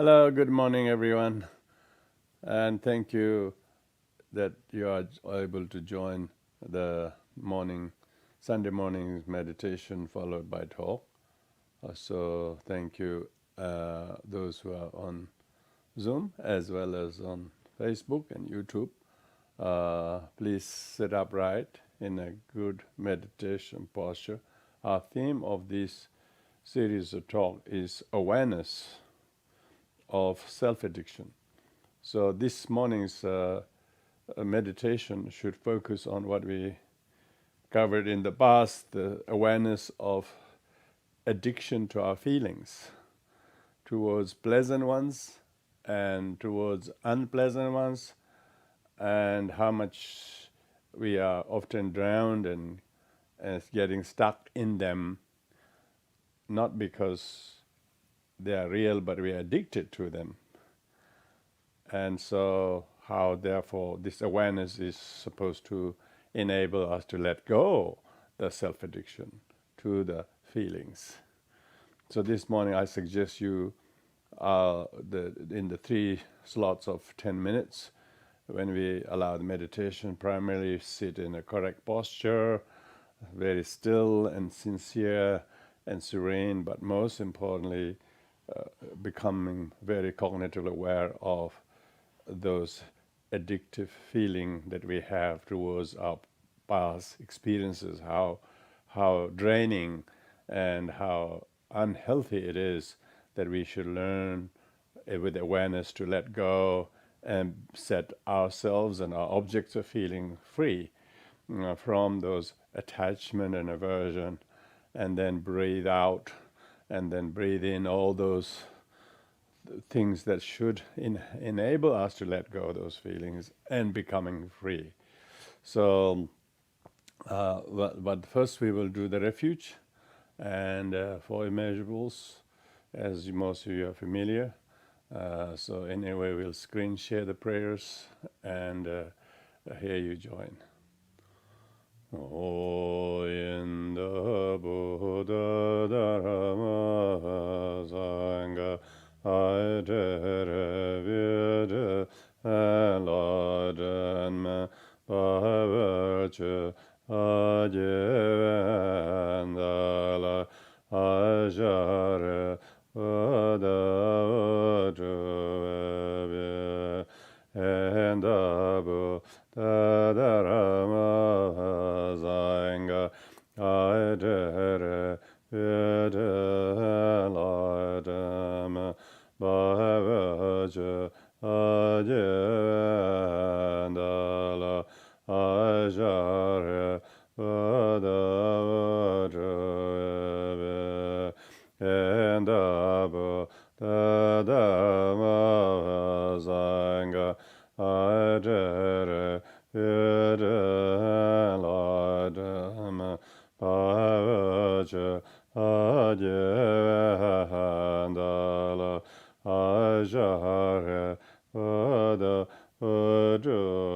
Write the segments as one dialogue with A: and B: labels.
A: Hello, good morning, everyone, and thank you that you are able to join the Sunday morning meditation followed by talk. So, thank you, those who are on Zoom as well as on Facebook and YouTube. Please sit upright in a good meditation posture. Our theme of this series of talk is awareness of self-addiction. So this morning's meditation should focus on what we covered in the past, the awareness of addiction to our feelings, towards pleasant ones and towards unpleasant ones, and how much we are often drowned and getting stuck in them, not because they are real, but we are addicted to them. And so how therefore this awareness is supposed to enable us to let go the self-addiction to the feelings. So this morning I suggest you in the 3 slots of 10 minutes when we allow the meditation, primarily sit in a correct posture, very still and sincere and serene, but most importantly becoming very cognitively aware of those addictive feeling that we have towards our past experiences, how draining and how unhealthy it is, that we should learn with awareness to let go and set ourselves and our objects of feeling free from those attachment and aversion, and then breathe out and then breathe in all those things that should enable us to let go of those feelings and becoming free. So, but first we will do the refuge, and for immeasurables, as most of you are familiar. So anyway, we'll screen share the prayers, and here you join. O in the Buddha Dharma Sangha I dere vide Lorden by virtue Ajivandala Ajare Vada and Abu Tadarama Zanga I dere vide Lorden Bhavaja Ajandala Ajare Vadavadave and Abba Tadama Zanga Ajare Vidaladama Bhavaja Ajandala Ajare Vada Vajave.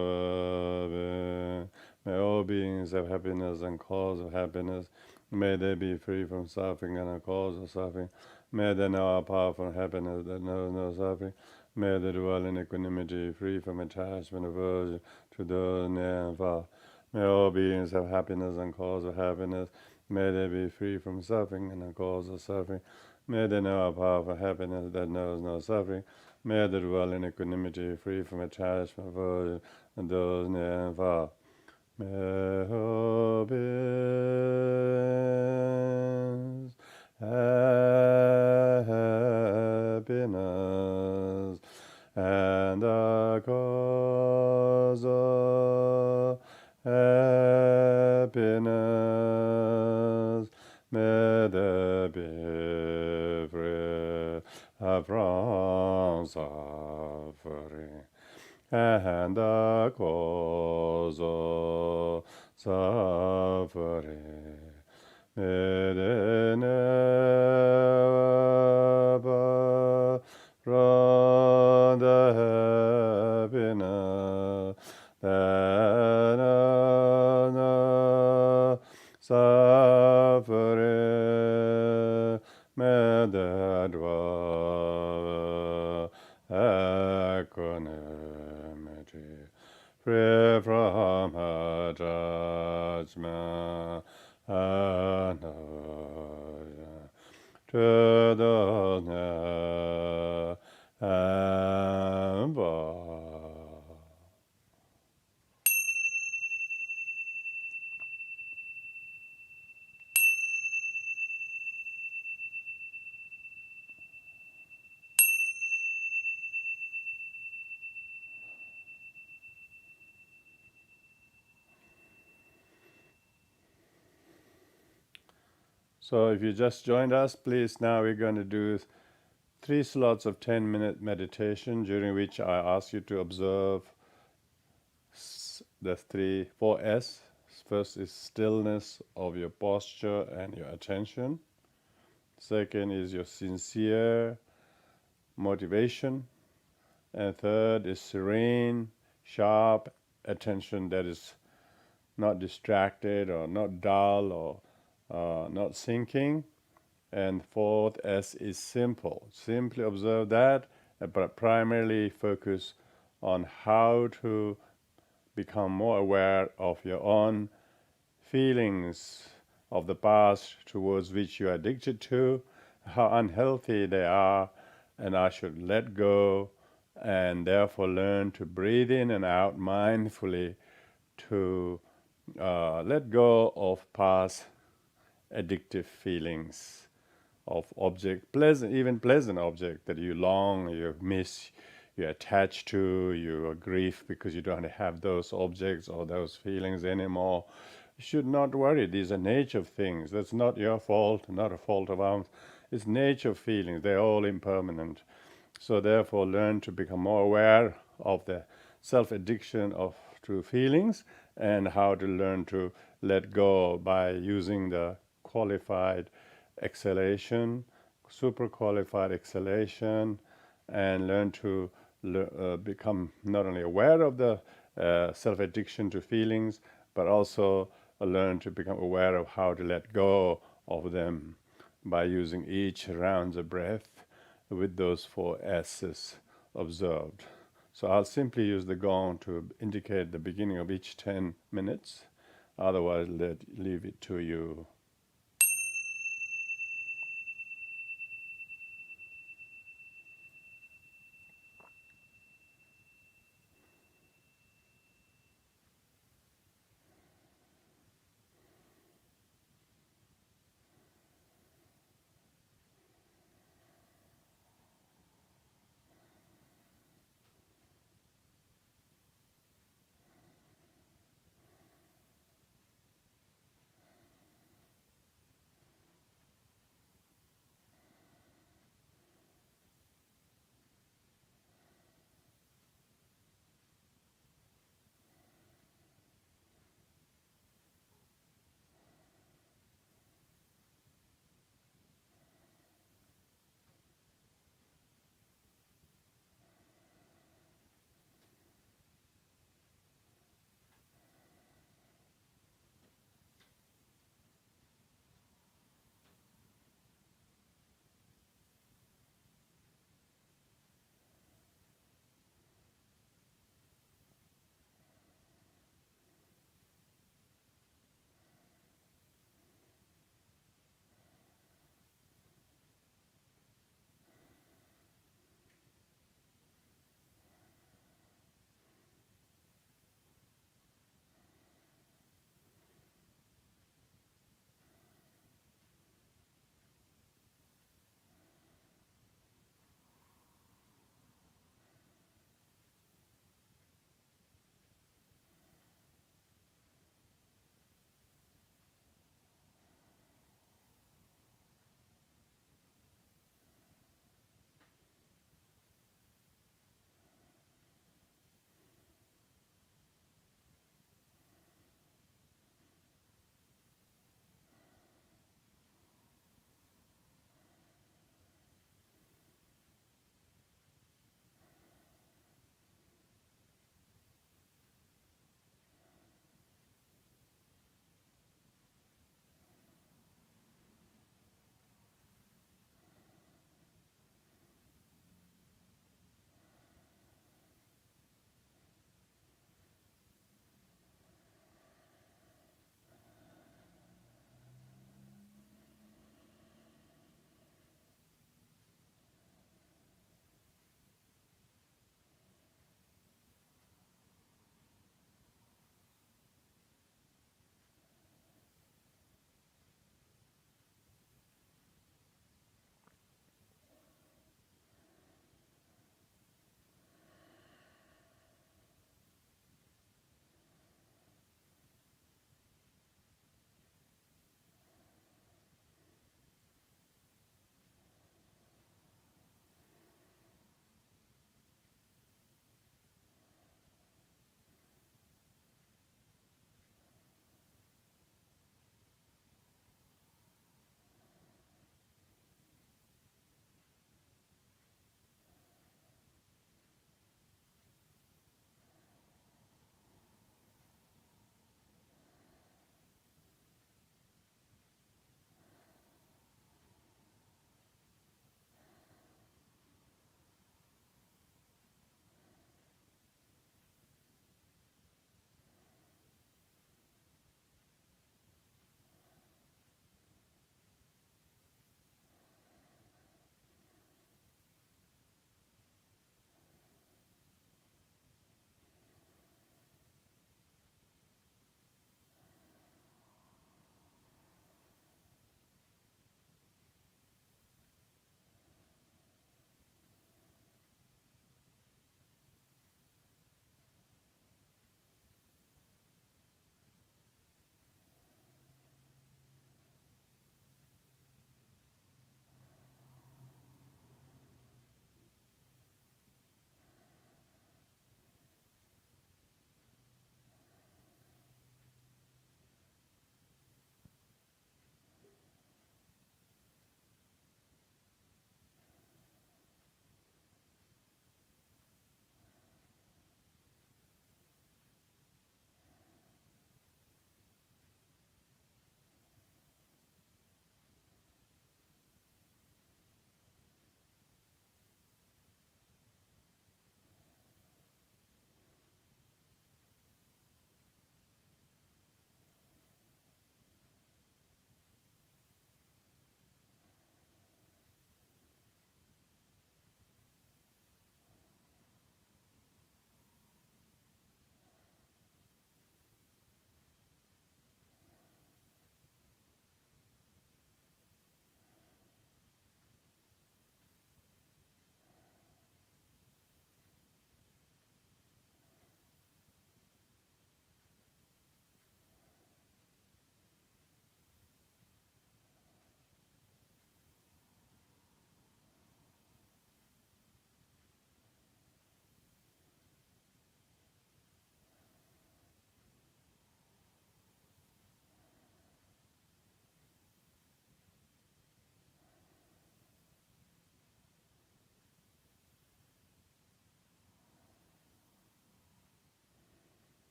A: May all beings have happiness and cause of happiness. May they be free from suffering and a cause of suffering. May they know a power from happiness that knows no suffering. May they dwell in equanimity, free from attachment, aversion to those near and far. May all beings have happiness and cause of happiness. May they be free from suffering and a cause of suffering. May they know a powerful happiness that knows no suffering. May they dwell in equanimity, free from attachment, aversion, and those near and far. May all beings have happiness and a cause of happiness. May they be free from suffering and the cause of suffering. May they never from the happiness that no suffering. May they dwell free from a judgment, and to the So if you just joined us, please, now we're going to do 3 slots of 10-minute meditation during which I ask you to observe the 4S. First is stillness of your posture and your attention. Second is your sincere motivation. And third is serene, sharp attention that is not distracted or not dull or not sinking. And fourth S is simple. Simply observe that, but primarily focus on how to become more aware of your own feelings of the past towards which you are addicted to, how unhealthy they are, and I should let go and therefore learn to breathe in and out mindfully to let go of past addictive feelings of object, pleasant, even pleasant object that you long, you miss, you attach to, you grieve because you don't have those objects or those feelings anymore. You should not worry. These are nature of things. That's not your fault, not a fault of ours. It's nature of feelings. They're all impermanent. So therefore, learn to become more aware of the self-addiction to feelings and how to learn to let go by using the qualified exhalation, super qualified exhalation, and learn to become not only aware of the self-addiction to feelings, but also learn to become aware of how to let go of them by using each round of breath with those 4 S's observed. So I'll simply use the gong to indicate the beginning of each 10 minutes. Otherwise, leave it to you.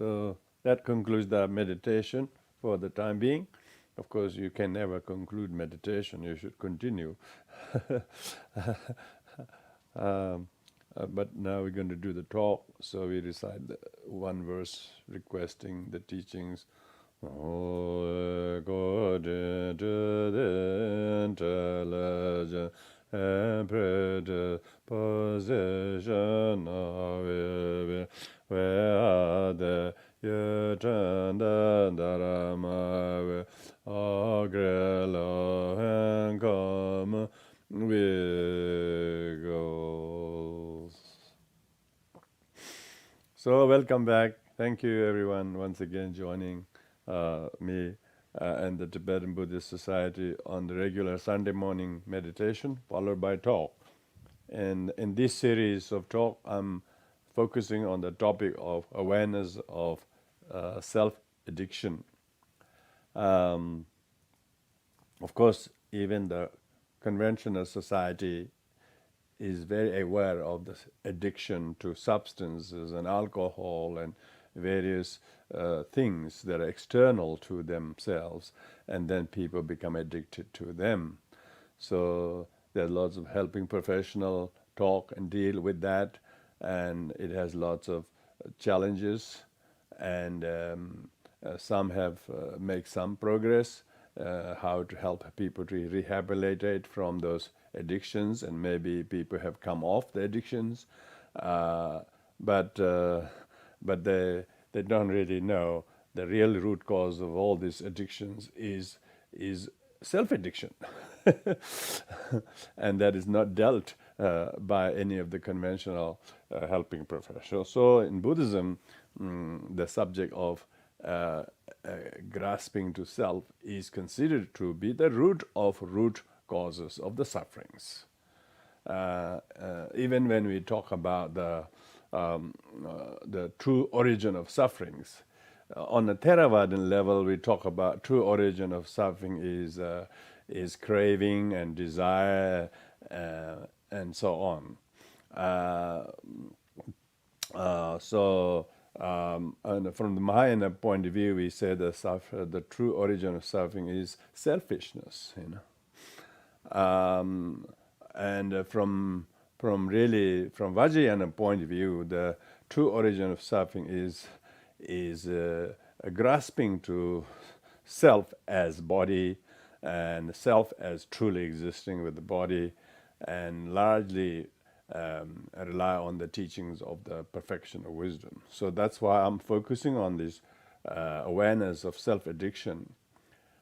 A: So that concludes the meditation for the time being. Of course, you can never conclude meditation. You should continue. But now we're going to do the talk. So we recite the one verse requesting the teachings. God intelligence and predisposition of where the Dharma agrelo and come with goals. So welcome back. Thank you everyone once again joining me and the Tibetan Buddhist Society on the regular Sunday morning meditation followed by talk. And in this series of talk, I'm focusing on the topic of awareness of self-addiction. Of course, even the conventional society is very aware of the addiction to substances and alcohol and various things that are external to themselves, and then people become addicted to them. So there's lots of helping professional talk and deal with that, and it has lots of challenges, and some have make some progress, how to help people to rehabilitate from those addictions, and maybe people have come off the addictions, but they don't really know the real root cause of all these addictions is self-addiction. And that is not dealt by any of the conventional helping professionals. So in Buddhism, the subject of grasping to self is considered to be the root causes of the sufferings. Even when we talk about the true origin of sufferings, on a Theravadan level, we talk about true origin of suffering is craving and desire and so on. And from the Mahayana point of view, we say the true origin of suffering is selfishness. And from Vajrayana point of view, the true origin of suffering is grasping to self as body and self as truly existing with the body, and largely rely on the teachings of the perfection of wisdom. So that's why I'm focusing on this awareness of self-addiction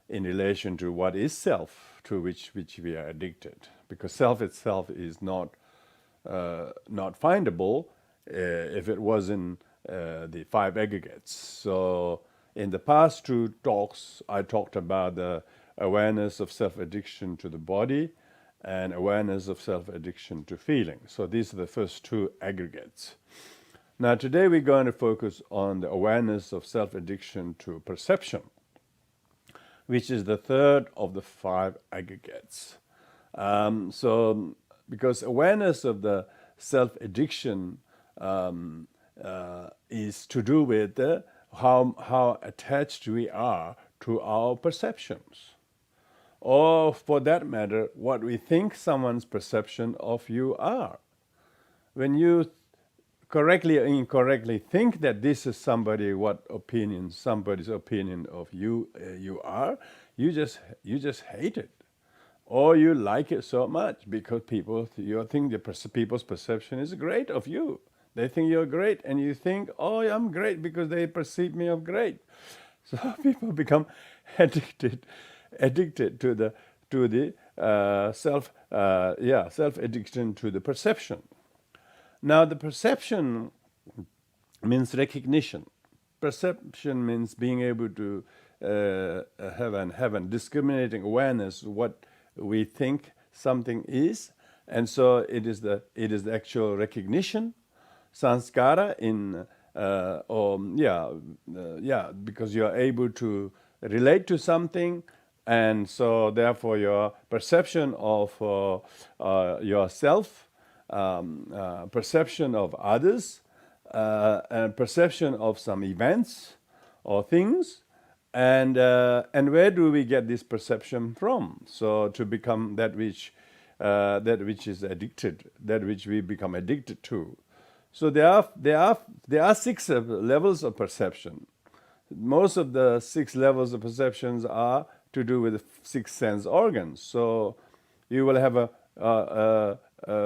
A: in relation to what is self, to which we are addicted. Because self itself is not findable if it wasn't the five aggregates. So in the past two talks, I talked about the awareness of self-addiction to the body and awareness of self-addiction to feeling. So these are the first two aggregates. Now today we're going to focus on the awareness of self-addiction to perception, which is the third of the five aggregates. So because awareness of the self-addiction is to do with how attached we are to our perceptions. Or for that matter, what we think someone's perception of you are. When you correctly or incorrectly think that this is somebody's opinion of you are, you just hate it. Or you like it so much because you think people's perception is great of you. They think you're great, and you think, oh, I'm great because they perceive me of great. So people become addicted to the self-addiction to the perception. Now the perception means recognition. Perception means being able to have a discriminating awareness of what we think something is, and so it is the actual recognition, sanskara because you are able to relate to something. And so therefore your perception of yourself, perception of others, and perception of some events or things, and where do we get this perception from? So to become that which is addicted, that which we become addicted to. So there are six levels of perception. Most of the six levels of perceptions are to do with the six sense organs. So you will have a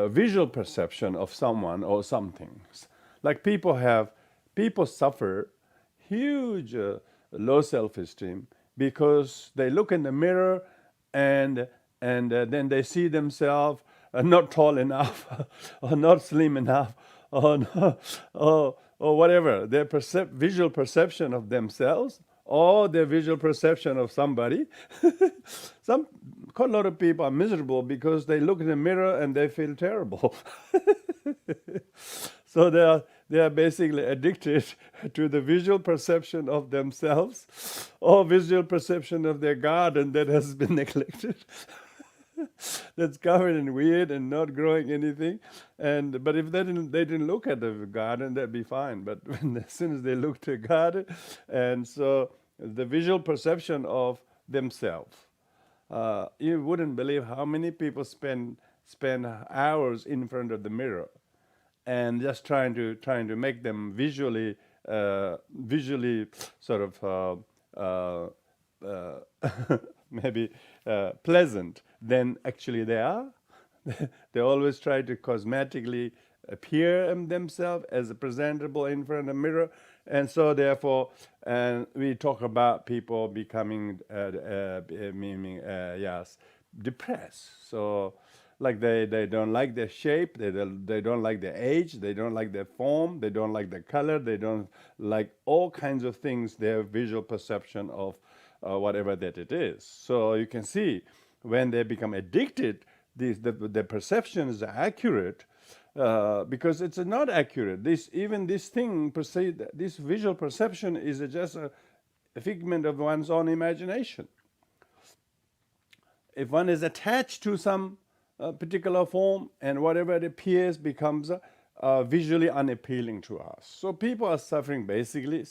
A: visual perception of someone or something. Like people suffer huge low self-esteem because they look in the mirror and then they see themselves not tall enough or not slim enough or, or whatever. Their visual perception of themselves or their visual perception of somebody. Quite a lot of people are miserable because they look in the mirror and they feel terrible. So they are basically addicted to the visual perception of themselves or visual perception of their garden that has been neglected. That's covered in weed and not growing anything. But if they didn't look at the garden, that'd be fine. But as soon as they look to a garden, and so the visual perception of themselves, you wouldn't believe how many people spend hours in front of the mirror and just trying to make them visually sort of maybe pleasant than actually they are. They always try to cosmetically appear themselves as presentable in front of the mirror, and so therefore, we talk about people becoming depressed. So, like they don't like their shape, they don't like their age, they don't like their form, they don't like their color, they don't like all kinds of things. Their visual perception of whatever that it is. So you can see when they become addicted, the perception is accurate because it's not accurate. This visual perception is just a figment of one's own imagination. If one is attached to some particular form, and whatever it appears becomes visually unappealing to us. So people are suffering basically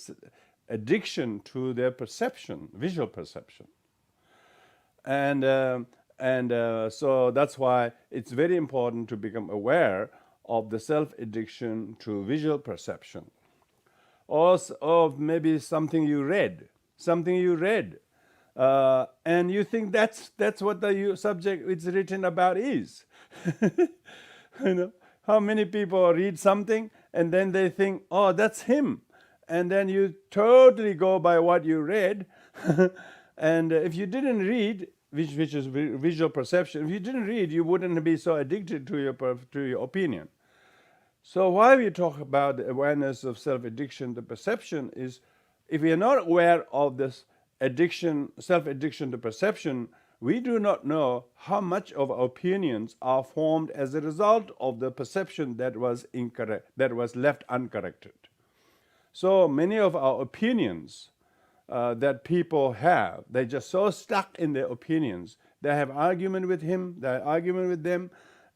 A: addiction to their perception, visual perception. And so that's why it's very important to become aware of the self-addiction to visual perception. Or maybe something you read, and you think that's what the subject it's written about is. You know, how many people read something and then they think, oh, that's him, and then you totally go by what you read. And if you didn't read, which is visual perception, if you didn't read, you wouldn't be so addicted to your opinion. So why we talk about the awareness of self-addiction to perception is, if we are not aware of this self-addiction to perception, we do not know how much of our opinions are formed as a result of the perception that was incorrect, that was left uncorrected. So many of our opinions that people have, they're just so stuck in their opinions. They have argument with him, they have argument with them,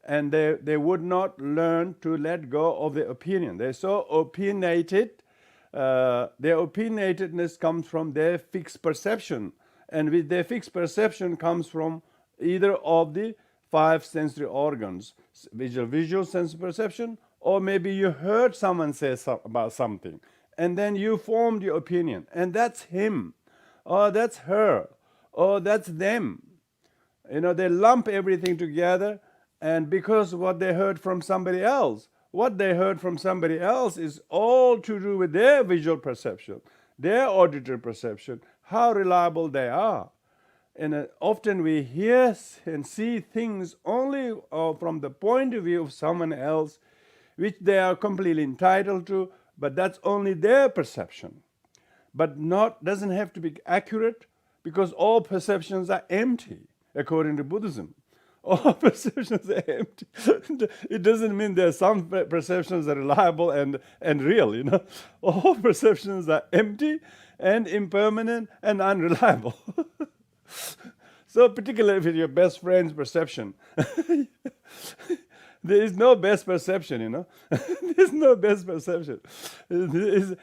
A: and they would not learn to let go of their opinion. They're so opinionated. Their opinionatedness comes from their fixed perception, and with their fixed perception comes from either of the five sensory organs: visual sense perception, or maybe you heard someone say about something, and then you formed your opinion, and that's him, or that's her, or that's them. You know, they lump everything together, and because what they heard from somebody else is all to do with their visual perception, their auditory perception, how reliable they are. And often we hear and see things only from the point of view of someone else, which they are completely entitled to, but that's only their perception. But doesn't have to be accurate, because all perceptions are empty, according to Buddhism. All perceptions are empty. It doesn't mean there are some perceptions that are reliable and real, you know. All perceptions are empty and impermanent and unreliable. So particularly with your best friend's perception, There is no best perception, There's no best perception.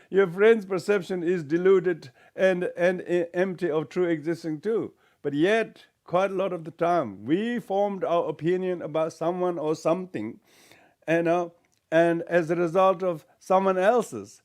A: Your friend's perception is deluded and empty of true existing too. But yet, quite a lot of the time, we formed our opinion about someone or something, and as a result of someone else's,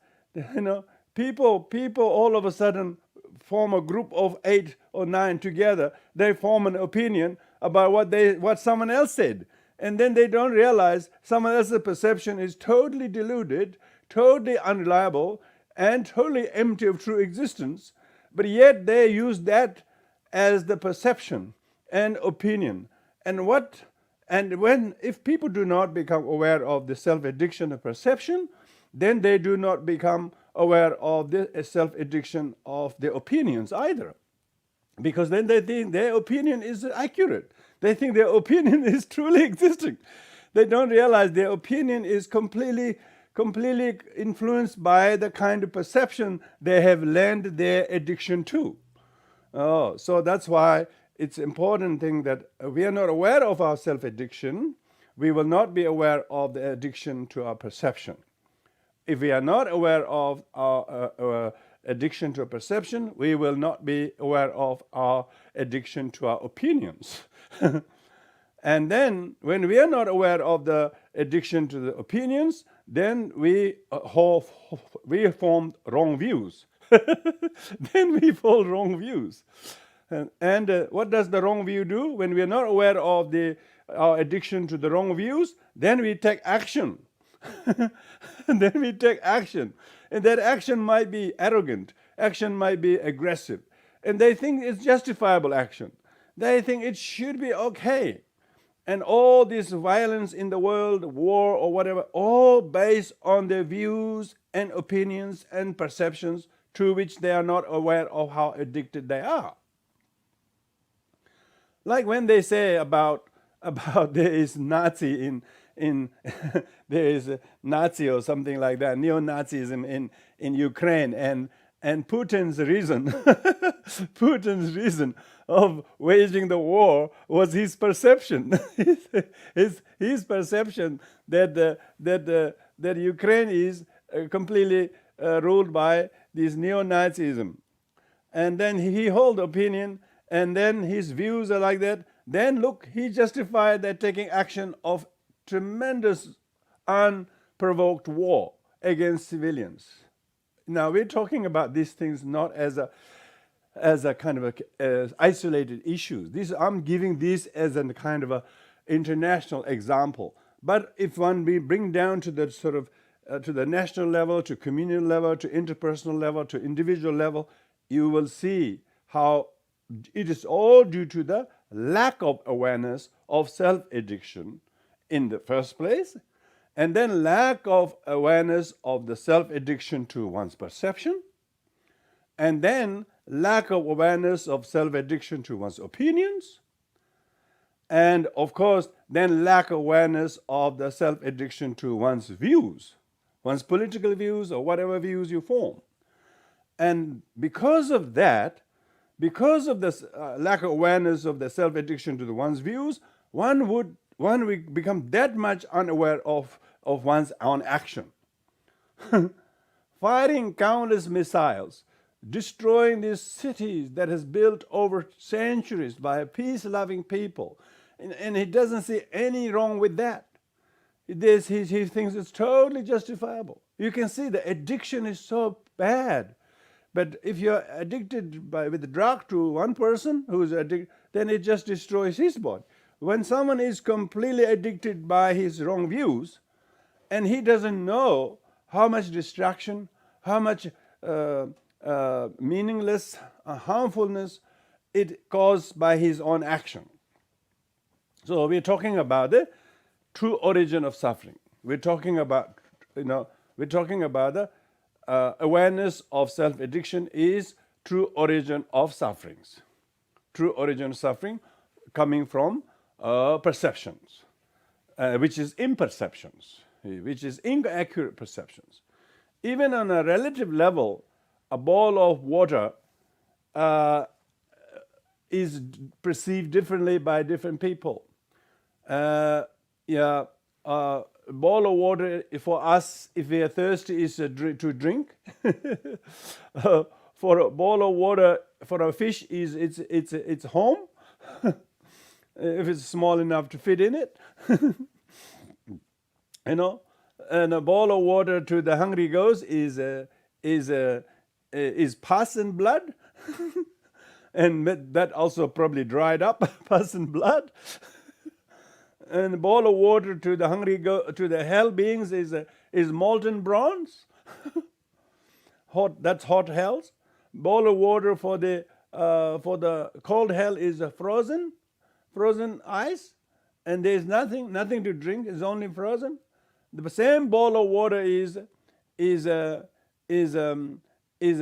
A: people all of a sudden form a group of 8 or 9 together. They form an opinion about what someone else said. And then they don't realize someone else's perception is totally deluded, totally unreliable, and totally empty of true existence. But yet they use that as the perception and opinion. If people do not become aware of the self-addiction of perception, then they do not become aware of the self-addiction of the opinions either. Because then they think their opinion is accurate. They think their opinion is truly existing. They don't realize their opinion is completely influenced by the kind of perception they have lent their addiction to. So that's why it's important thing that we are not aware of our self-addiction. We will not be aware of the addiction to our perception. If we are not aware of our addiction to a perception, we will not be aware of our addiction to our opinions. And then, when we are not aware of the addiction to the opinions, then we form wrong views. Then we form wrong views. And what does the wrong view do? When we are not aware of our addiction to the wrong views, then we take action. And then we take action. And that action might be arrogant. Action might be aggressive. And they think it's justifiable action. They think it should be okay. And all this violence in the world, war or whatever, all based on their views and opinions and perceptions to which they are not aware of how addicted they are. Like when they say about there is Nazi in there is a Nazi or something like that, neo-Nazism in Ukraine, and Putin's reason Putin's reason of waging the war was his perception. his perception that Ukraine is completely ruled by this neo-Nazism. And then he hold opinion, and then his views are like that. Then look, he justified that taking action of tremendous unprovoked war against civilians. Now we're talking about these things not as a kind of isolated issues. I'm giving this as a kind of a international example. But if we bring down to the sort of to the national level, to communal level, to interpersonal level, to individual level, you will see how it is all due to the lack of awareness of self-addiction in the first place, and then lack of awareness of the self-addiction to one's perception, and then lack of awareness of self-addiction to one's opinions, and of course, then lack of awareness of the self-addiction to one's views, one's political views or whatever views you form. And because of that, because of this lack of awareness of the self-addiction to one's views, one would become that much unaware of one's own action. Firing countless missiles, destroying these cities that has built over centuries by peace-loving people, and he doesn't see any wrong with that. He thinks it's totally justifiable. You can see the addiction is so bad. But if you're addicted with the drug to one person who is addicted, then it just destroys his body. When someone is completely addicted by his wrong views, and he doesn't know how much distraction, how much meaningless harmfulness it caused by his own action. So we're talking about the true origin of suffering. We're talking about the awareness of self-addiction is true origin of sufferings. True origin of suffering coming from perceptions, which is imperceptions, which is inaccurate perceptions. Even on a relative level, a ball of water is perceived differently by different people. a bowl of water for us, if we are thirsty, is to drink. For a bowl of water for a fish is it's home, if it's small enough to fit in it. You know, and a bowl of water to the hungry ghost is pus and blood, and that also probably dried up pus and blood. And a bowl of water to the to the hell beings is molten bronze. Hot, that's hot hells. Bowl of water for the cold hell is frozen ice, and there is nothing to drink. It's only frozen. The same bowl of water is a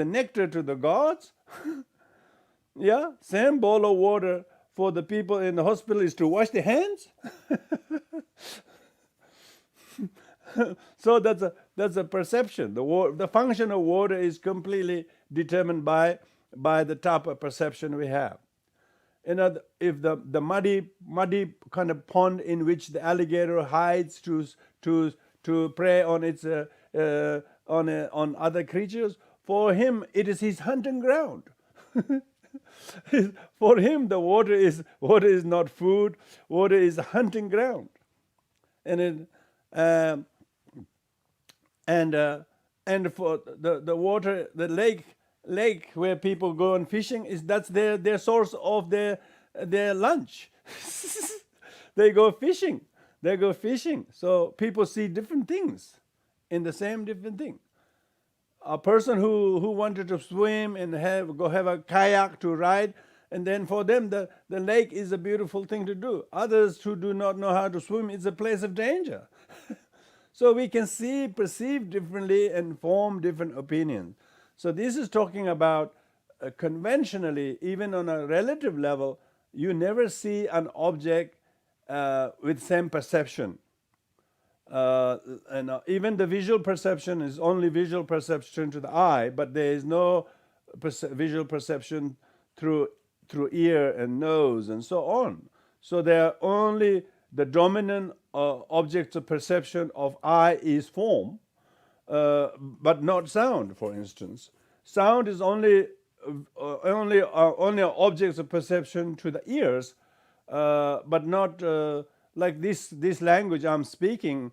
A: nectar to the gods. Yeah, same bowl of water for the people in the hospital is to wash their hands. So that's a perception. The function of water is completely determined by the type of perception we have. If the muddy kind of pond in which the alligator hides to prey on its on other creatures, for him it is his hunting ground. For him, the water is not food. Water is a hunting ground, and for the water, the lake where people go on fishing that's their source of their lunch. They go fishing. So people see different things in the same different thing. A person who wanted to swim and have a kayak to ride, and then for them the lake is a beautiful thing to do. Others who do not know how to swim, it's a place of danger. So we can perceive differently and form different opinions. So this is talking about conventionally, even on a relative level, you never see an object with same perception. And even the visual perception is only visual perception to the eye, but there is no visual perception through ear and nose and so on. So there are only the dominant objects of perception of eye is form, but not sound. For instance, sound is only objects of perception to the ears, but not like this language I'm speaking.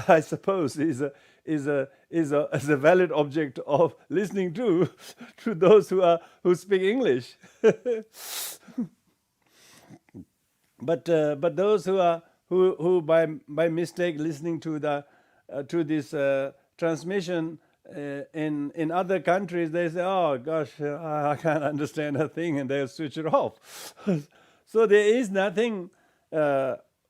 A: I suppose is a valid object of listening to those who speak English. But those who by mistake listening to this transmission in other countries, they say, "Oh gosh, I can't understand a thing," and they'll switch it off. So there is nothing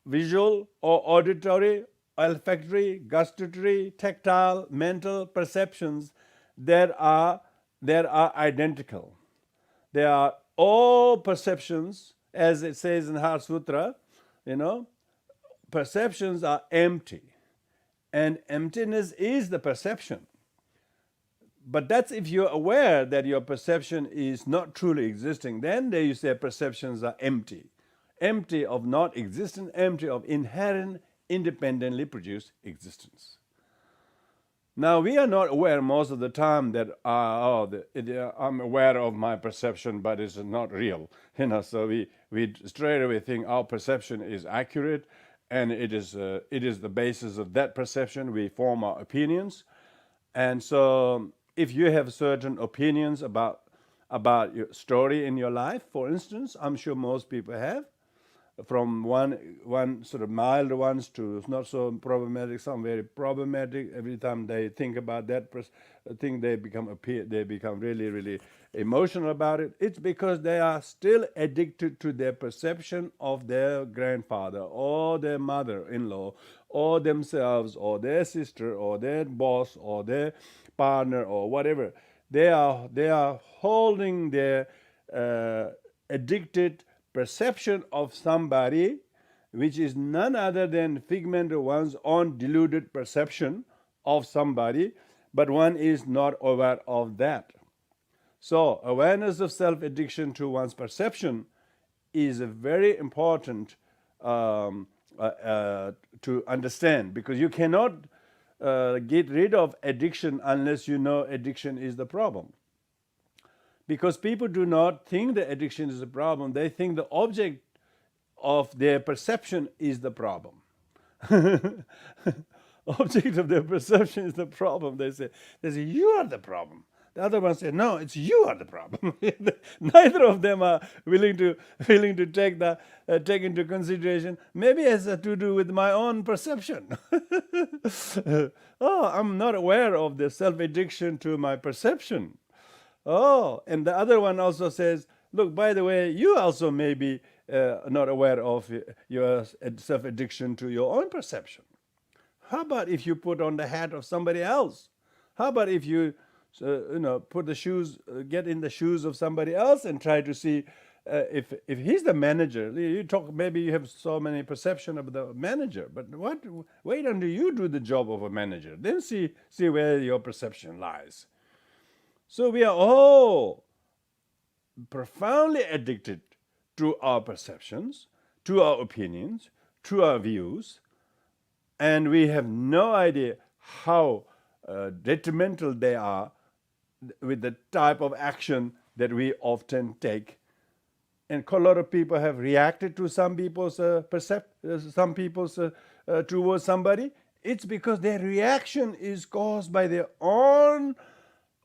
A: visual or auditory, olfactory, gustatory, tactile, mental perceptions that are identical. They are all perceptions, as it says in Heart Sutra. Perceptions are empty, and emptiness is the perception. But that's if you're aware that your perception is not truly existing. Then there you say perceptions are empty of not existence, empty of inherent, independently produced existence. Now we are not aware most of the time that I'm aware of my perception, but it's not real. So we straight away think our perception is accurate, and it is the basis of that perception we form our opinions. And so if you have certain opinions about your story in your life, for instance, I'm sure most people have, from one sort of mild ones to not so problematic, some very problematic. Every time they think about that thing, they become really, really emotional about it. It's because they are still addicted to their perception of their grandfather or their mother-in-law or themselves or their sister or their boss or their partner or whatever. They are holding their addicted perception of somebody, which is none other than figment of one's own deluded perception of somebody, but one is not aware of that. So awareness of self-addiction to one's perception is a very important to understand, because you cannot get rid of addiction unless you know addiction is the problem. Because people do not think the addiction is a problem, they think the object of their perception is the problem. Object of their perception is the problem. They say, you are the problem. The other one said, no, it's you are the problem. Neither of them are willing to take into consideration. Maybe it has to do with my own perception. Oh, I'm not aware of the self-addiction to my perception. Oh, and the other one also says, look, by the way, you also may be not aware of your self-addiction to your own perception. How about if you put on the hat of somebody else? How about if you, put the shoes, get in the shoes of somebody else and try to see if he's the manager. You talk, maybe you have so many perception of the manager, but wait until you do the job of a manager, then see where your perception lies. So we are all profoundly addicted to our perceptions, to our opinions, to our views, and we have no idea how detrimental they are with the type of action that we often take. And a lot of people have reacted to some people's towards somebody. It's because their reaction is caused by their own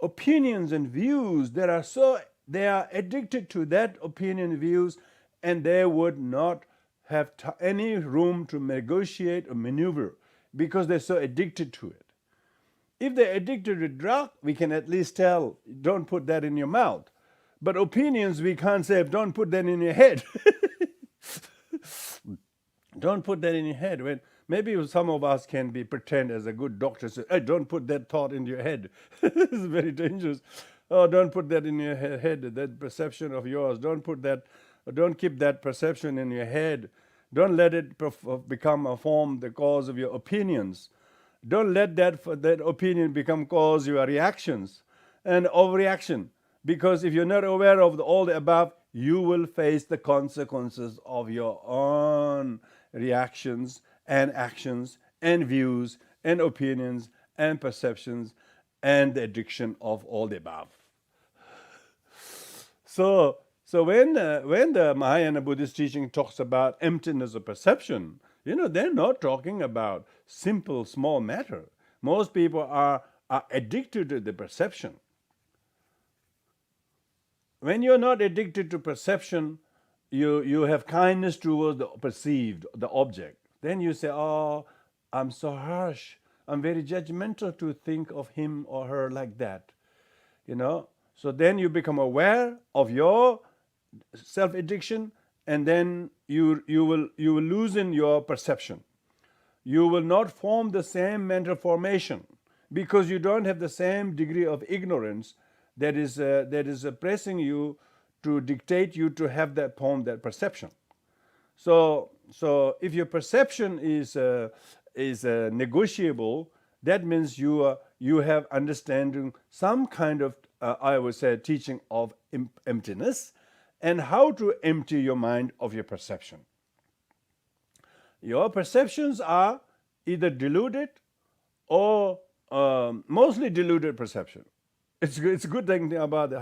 A: opinions and views. They are addicted to that opinion and views, and they would not have any room to negotiate or maneuver because they're so addicted to it. If they're addicted to drug, we can at least tell, don't put that in your mouth. But opinions, we can't say, don't put that in your head. Don't put that in your head. When maybe some of us can pretend as a good doctor, say, hey, don't put that thought in your head. It's very dangerous. Oh, don't put that in your head, that perception of yours. Don't keep that perception in your head. Don't let it become a form, the cause of your opinions. Don't let that opinion become cause of your reactions and overreaction. Because if you're not aware of all the above, you will face the consequences of your own reactions and actions and views and opinions and perceptions and the addiction of all the above. So when the Mahayana Buddhist teaching talks about emptiness of perception, they're not talking about simple, small matter. Most people are addicted to the perception. When you're not addicted to perception, you have kindness towards the perceived, the object. Then you say, oh, I'm so harsh. I'm very judgmental to think of him or her like that. So then you become aware of your self-addiction, and then you will loosen your perception. You will not form the same mental formation because you don't have the same degree of ignorance that is pressing you to dictate you to have that form, that perception. So if your perception is negotiable, that means you have understanding some kind of I would say teaching of emptiness, and how to empty your mind of your perception. Your perceptions are either deluded or mostly deluded perception. It's a good thing about it.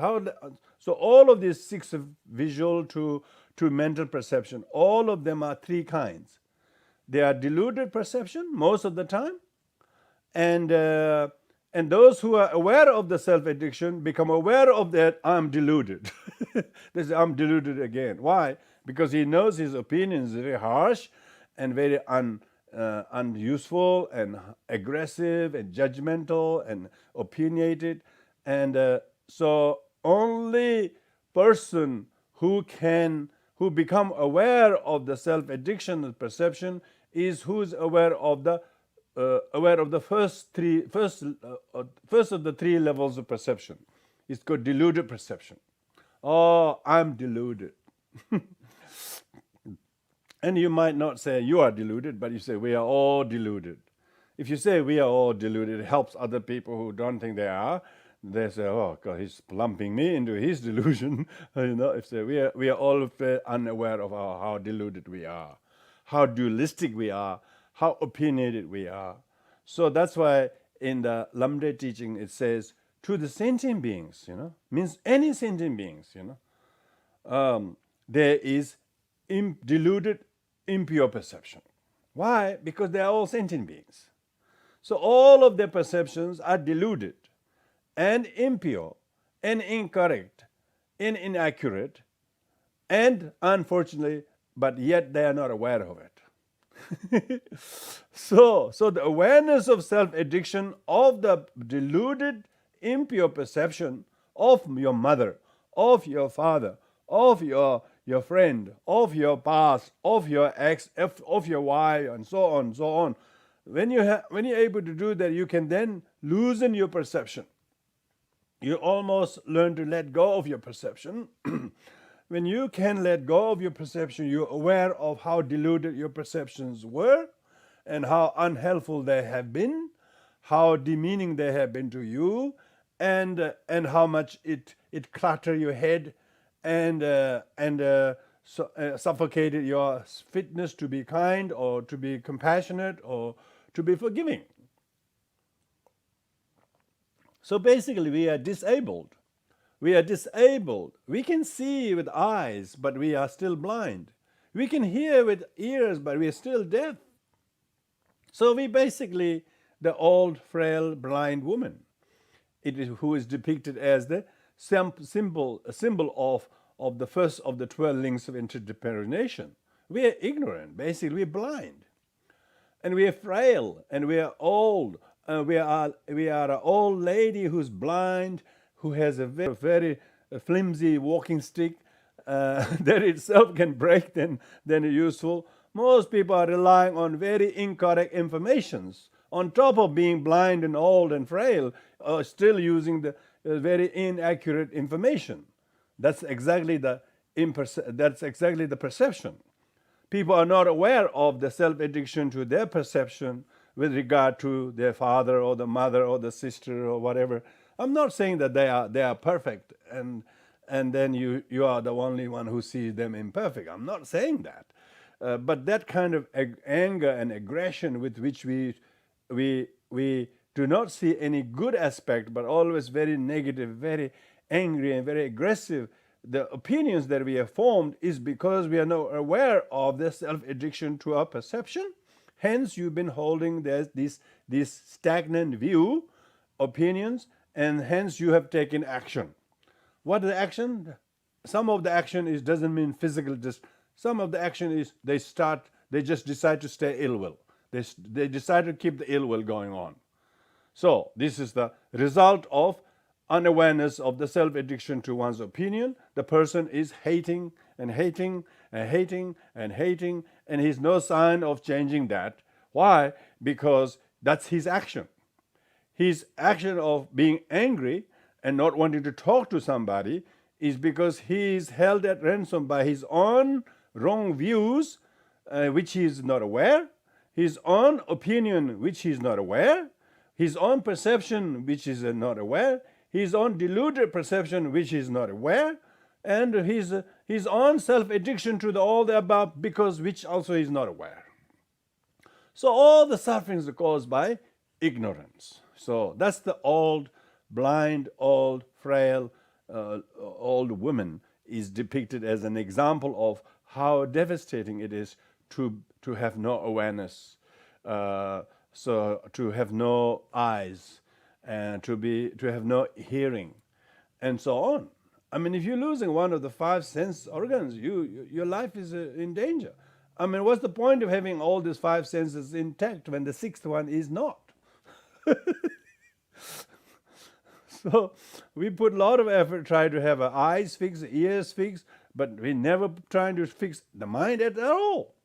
A: So all of these six, visual to mental perception, all of them are three kinds. They are deluded perception most of the time, and those who are aware of the self-addiction become aware of that, I'm deluded. They say, I'm deluded again. Why? Because he knows his opinion is very harsh and very unuseful and aggressive and judgmental and opinionated. And so only person who become aware of the self-addiction and perception is who's aware of the first of the three levels of perception. It's called deluded perception. Oh, I'm deluded. And you might not say you are deluded, but you say we are all deluded. If you say we are all deluded, it helps other people who don't think they are. They say, oh God, he's plumping me into his delusion. If we are all unaware of how deluded we are. how dualistic we are, how opinionated we are. So that's why in the Lamde teaching it says, to the sentient beings, means any sentient beings, there is deluded, impure perception. Why? Because they are all sentient beings. So all of their perceptions are deluded and impure and incorrect and inaccurate, and unfortunately, but yet they are not aware of it. So the awareness of self-addiction, of the deluded, impure perception of your mother, of your father, of your friend, of your past, of your ex, of your wife, and so on, and so on. When you're able to do that, you can then loosen your perception. You almost learn to let go of your perception. When you can let go of your perception, you're aware of how deluded your perceptions were and how unhelpful they have been, how demeaning they have been to you, and how much it cluttered your head and suffocated your fitness to be kind or to be compassionate or to be forgiving. So basically, we are disabled. We are disabled. We can see with eyes, but we are still blind. We can hear with ears, but we are still deaf. So we basically the old, frail, blind woman. It is who is depicted as the symbol of the first of the 12 links of interdependence. We are ignorant. Basically, we are blind, and we are frail, and we are old. We are an old lady who's blind, who has a very flimsy walking stick that itself can break then useful. Most people are relying on very incorrect informations. On top of being blind and old and frail, still using the very inaccurate information. That's exactly the perception. People are not aware of the self-addiction to their perception with regard to their father or the mother or the sister or whatever. I'm not saying that they are perfect and then you are the only one who sees them imperfect. I'm not saying that. But that kind of anger and aggression with which we do not see any good aspect, but always very negative, very angry and very aggressive, the opinions that we have formed is because we are not aware of the self-addiction to our perception. Hence, you've been holding this stagnant view, opinions, and hence you have taken action. What is the action? Some of the action doesn't mean physical. Some of the action is they just decide to stay ill will. They decide to keep the ill will going on. So this is the result of unawareness of the self-addiction to one's opinion. The person is hating and hating and hating and hating, and he's no sign of changing that. Why? Because that's his action. His action of being angry and not wanting to talk to somebody is because he is held at ransom by his own wrong views, which he is not aware, his own opinion, which he is not aware, his own perception, which he is not aware, his own deluded perception, which he is not aware, and his own self-addiction to all the above, because which also he is not aware. So all the sufferings are caused by ignorance. So that's the old, blind, old, frail, old woman is depicted as an example of how devastating it is to have no awareness, so to have no eyes, and to have no hearing, and so on. I mean, if you're losing one of the 5 sense organs, your life is in danger. I mean, what's the point of having all these 5 senses intact when the 6th one is not? So we put a lot of effort trying to have our eyes fixed, ears fixed, but we never trying to fix the mind at all.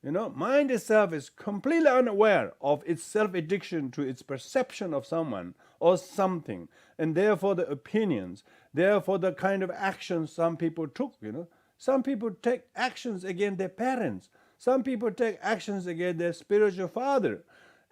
A: Mind itself is completely unaware of its self-addiction to its perception of someone or something, and therefore the opinions, therefore the kind of actions some people took. Some people take actions against their parents. Some people take actions against their spiritual father.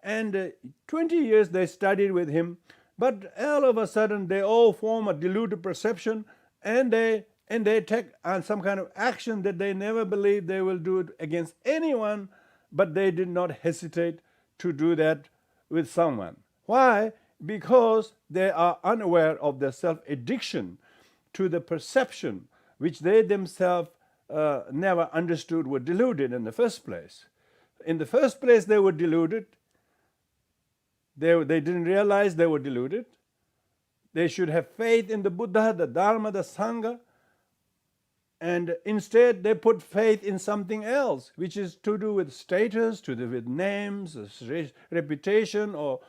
A: And 20 years they studied with him, but all of a sudden they all form a deluded perception, and they and they take some kind of action that they never believed they will do it against anyone, but they did not hesitate to do that with someone. Why? Because they are unaware of their self-addiction to the perception which they themselves never understood were deluded in the first place. In the first place, they were deluded. They didn't realize they were deluded. They should have faith in the Buddha, the Dharma, the Sangha, and instead they put faith in something else, which is to do with status, to do with names, reputation, or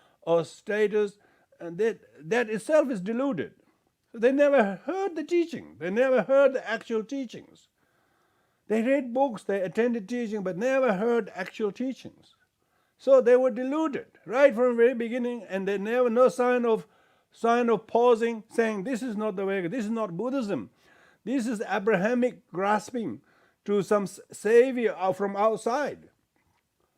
A: status, and that itself is deluded. They never heard the teaching. They never heard the actual teachings. They read books, they attended teaching, but never heard actual teachings. So they were deluded right from the very beginning, and they never no sign of pausing, saying this is not the way, this is not Buddhism. This is Abrahamic grasping to some savior from outside.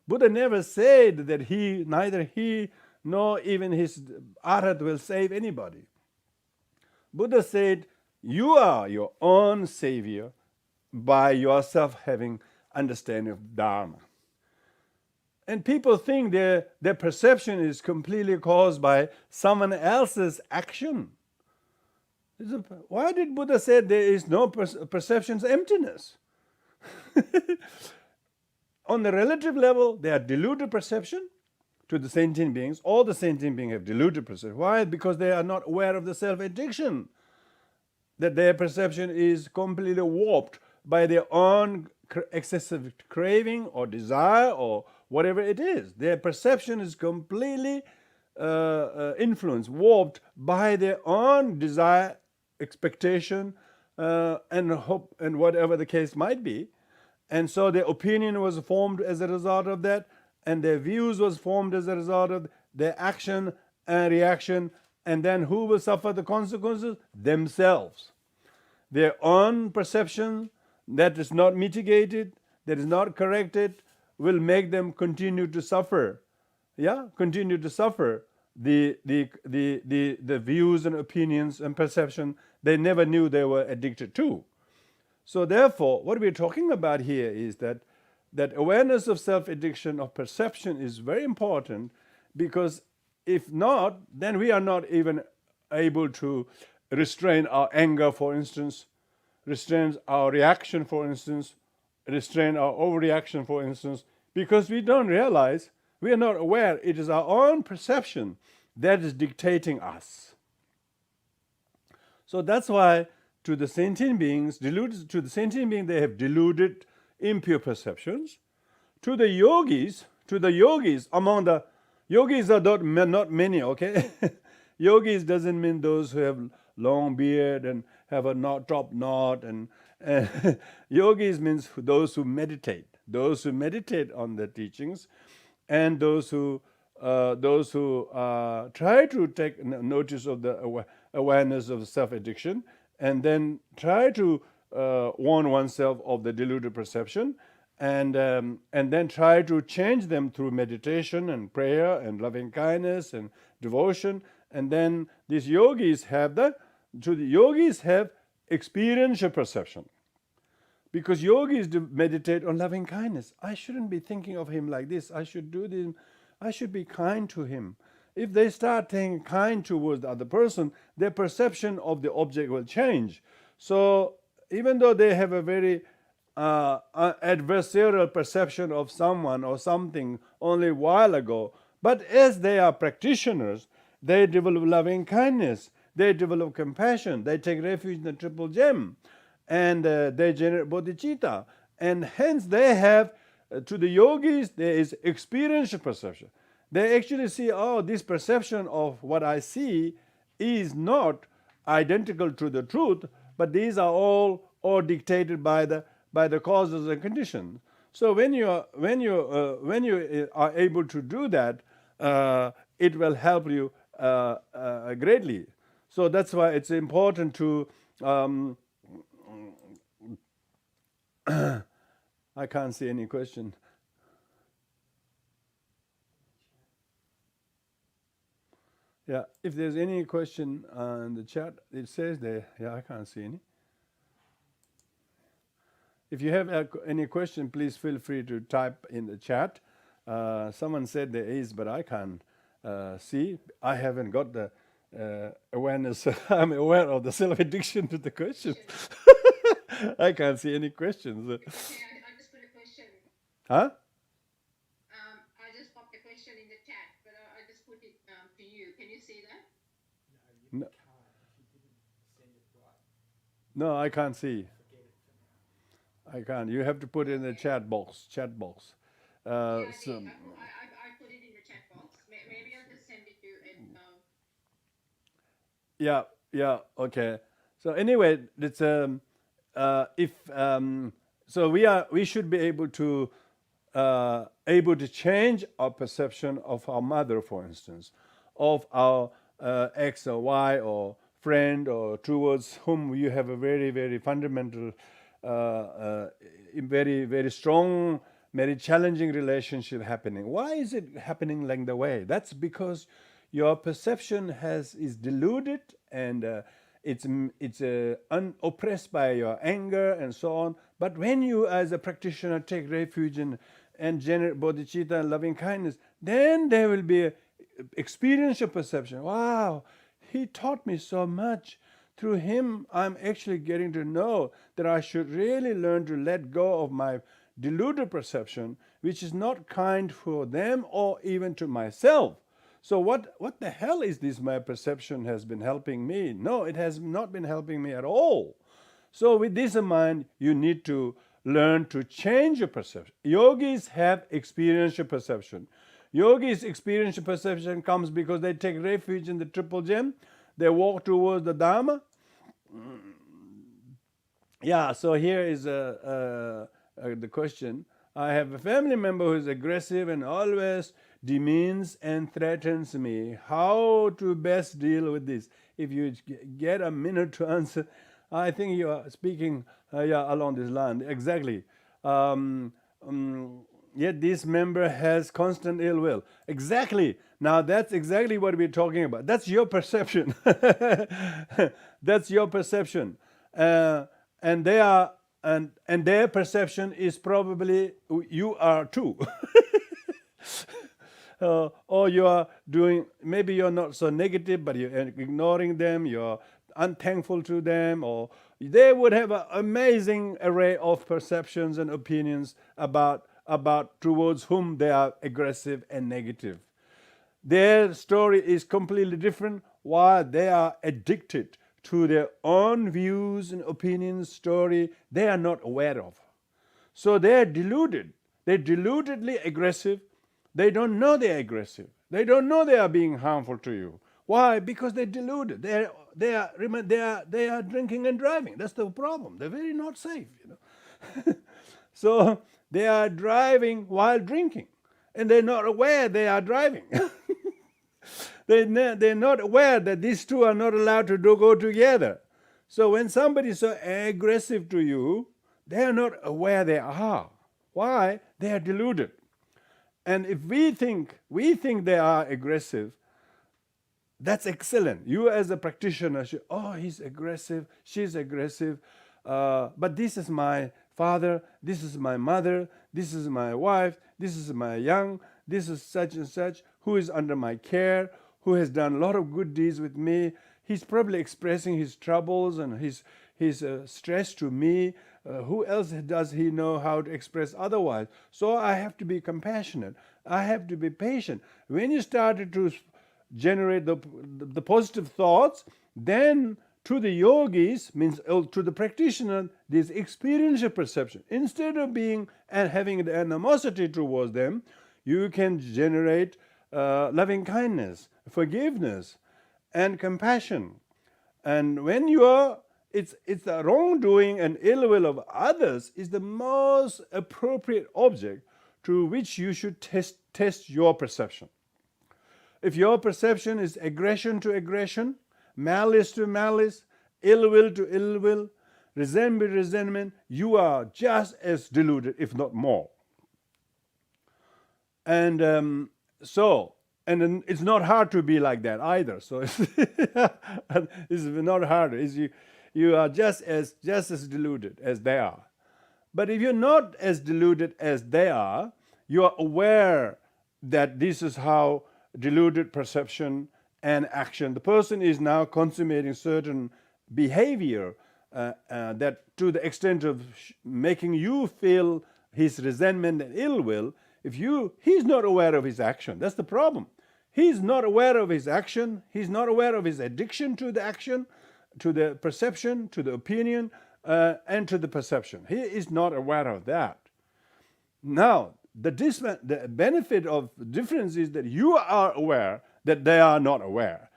A: Buddha never said that neither he nor even his arhat will save anybody. Buddha said, you are your own savior by yourself having understanding of Dharma. And people think their perception is completely caused by someone else's action. Why did Buddha say there is no perception's emptiness? On the relative level, they are deluded perception to the sentient beings. All the sentient beings have deluded perception. Why? Because they are not aware of the self-addiction, that their perception is completely warped by their own excessive craving or desire or whatever it is. Their perception is completely influenced, warped by their own desire, expectation, and hope, and whatever the case might be. And so their opinion was formed as a result of that, and their views was formed as a result of their action and reaction. And then who will suffer the consequences? Themselves. Their own perception that is not mitigated, that is not corrected, will make them continue to suffer. Continue to suffer the views and opinions and perception they never knew they were addicted to. So therefore, what we're talking about here is that awareness of self-addiction of perception is very important, because if not, then we are not even able to restrain our anger, for instance, restrain our reaction, for instance, restrain our overreaction, for instance, because we don't realize, we are not aware, it is our own perception that is dictating us. So that's why to the sentient beings, they have deluded, impure perceptions. To the yogis, among the yogis are not many, okay? Yogis doesn't mean those who have long beard and have a top knot, and yogis means those who meditate on the teachings, and those who try to take notice of the awareness of self-addiction, and then try to warn oneself of the deluded perception, and then try to change them through meditation and prayer and loving kindness and devotion. And then these yogis have experiential perception, because yogis meditate on loving kindness. I shouldn't be thinking of him like this. I should do this. I should be kind to him. If they start being kind towards the other person, their perception of the object will change. So even though they have a very adversarial perception of someone or something only a while ago, but as they are practitioners, they develop loving kindness, they develop compassion, they take refuge in the triple gem, and they generate bodhicitta. And hence they have, to the yogis, there is experiential perception. They actually see, this perception of what I see is not identical to the truth, but these are all dictated by the causes and conditions. So when you are able to do that, it will help you greatly. So that's why it's important to. I can't see any question. Yeah, if there's any question in the chat, it says there. Yeah, I can't see any. if you have any question, please feel free to type in the chat. Someone said there is, but I can't see. I haven't got the awareness. I'm aware of the self-addiction to the questions. I can't see any questions.
B: Okay, I just put a question.
A: Huh?
B: I just popped a question in the chat, but I just put it to you. Can you see that?
A: No. No, I can't see. I can't. You have to put it in the chat box. Chat box.
B: Yeah, I did. I put it in the chat box. Maybe I'll just send it to you.
A: Yeah. Okay. So anyway, it's if so we should be able to change our perception of our mother, for instance, of our X or Y or friend, or towards whom you have a very, very fundamental, very, very strong, very challenging relationship happening. Why is it happening like the way? That's because your perception is deluded, and it's oppressed by your anger and so on. But when you, as a practitioner, take refuge and generate bodhicitta and loving kindness, then there will be experiential perception. Wow, he taught me so much. Through him, I'm actually getting to know that I should really learn to let go of my deluded perception, which is not kind for them or even to myself. So what the hell is this? My perception has been helping me. No, it has not been helping me at all. So with this in mind, you need to learn to change your perception. Yogis have experiential perception. Yogis' experiential perception comes because they take refuge in the triple gem. They walk towards the Dharma. Yeah, so here is the question. I have a family member who is aggressive and always demeans and threatens me. How to best deal with this? If you get a minute to answer, I think you are speaking along this line. Exactly. Yet this member has constant ill will. Exactly. Now that's exactly what we're talking about. That's your perception. That's your perception. And they are, and their perception is probably you are too. Or you are doing, maybe you're not so negative, but you're ignoring them, you're unthankful to them, or they would have an amazing array of perceptions and opinions about towards whom they are aggressive and negative. Their story is completely different, while they are addicted to their own views and opinions, story they are not aware of. So they are deluded. They're deludedly aggressive. They don't know they're aggressive. They don't know they are being harmful to you. Why? Because they're deluded. They are drinking and driving. That's the problem. They're very not safe, So they are driving while drinking, and they're not aware they are driving. They're not aware that these two are not allowed to go together. So when somebody is so aggressive to you, they are not aware they are. Why? They are deluded. And if we think they are aggressive, that's excellent. You as a practitioner should, he's aggressive, she's aggressive, but this is my father, this is my mother, this is my wife, this is my young, this is such and such, who is under my care, who has done a lot of good deeds with me. He's probably expressing his troubles and his stress to me. Who else does he know how to express otherwise? So I have to be compassionate. I have to be patient. When you started to generate the positive thoughts, then to the yogis, means to the practitioner, this experiential perception. Instead of being and having the animosity towards them, you can generate loving kindness, forgiveness, and compassion. And when you are, it's the wrongdoing and ill will of others is the most appropriate object to which you should test your perception. If your perception is aggression to aggression, malice to malice, ill will to ill will, resentment to resentment, you are just as deluded, if not more. And and it's not hard to be like that either. So it's not hard. You are just as deluded as they are. But if you're not as deluded as they are, you are aware that this is how deluded perception and action. The person is now consummating certain behavior that to the extent of making you feel his resentment and ill will. He's not aware of his action. That's the problem. He's not aware of his action. He's not aware of his addiction to the action, to the perception, to the opinion, and to the perception. He is not aware of that. Now, the benefit of difference is that you are aware that they are not aware,